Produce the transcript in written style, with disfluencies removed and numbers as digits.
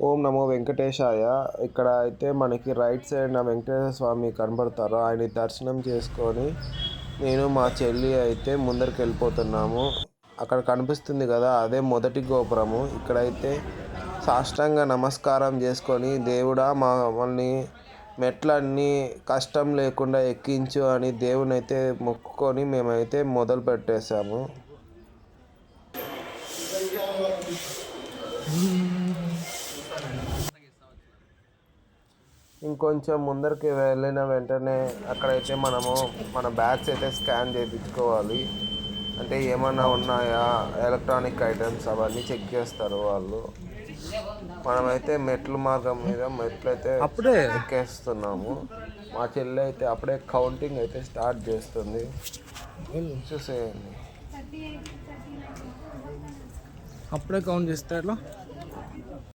ఓం నమో వెంకటేశాయ. ఇక్కడ అయితే మనకి రైట్ సైడ్ వెంకటేశ్వర స్వామి కనబడతారు. ఆయన దర్శనం చేసుకొని నేను మా చెల్లి అయితే ముందరికి వెళ్ళిపోతున్నాము. అక్కడ కనిపిస్తుంది కదా, అదే మొదటి గోపురము. ఇక్కడైతే సాష్టాంగ నమస్కారం చేసుకొని దేవుడా మమ్మల్ని మెట్లన్నీ కష్టం లేకుండా ఎక్కించు అని దేవుని అయితే మొక్కుకొని మేమైతే మొదలు పెట్టేశాము. ఇంకొంచెం ముందరికి వెళ్ళిన వెంటనే అక్కడైతే మనము మన బ్యాగ్స్ అయితే స్కాన్ చేయించుకోవాలి. అంటే ఏమన్నా ఉన్నాయా, ఎలక్ట్రానిక్ ఐటమ్స్ అవన్నీ చెక్ చేస్తారు వాళ్ళు. మనమైతే మెట్ల మార్గం మీద మెట్లయితే అప్పుడే ఎక్కేస్తున్నాము. మా చెల్లి అయితే అప్పుడే కౌంటింగ్ అయితే స్టార్ట్ చేస్తుంది. చూసేయండి, అప్పుడే కౌంట్ చేస్తే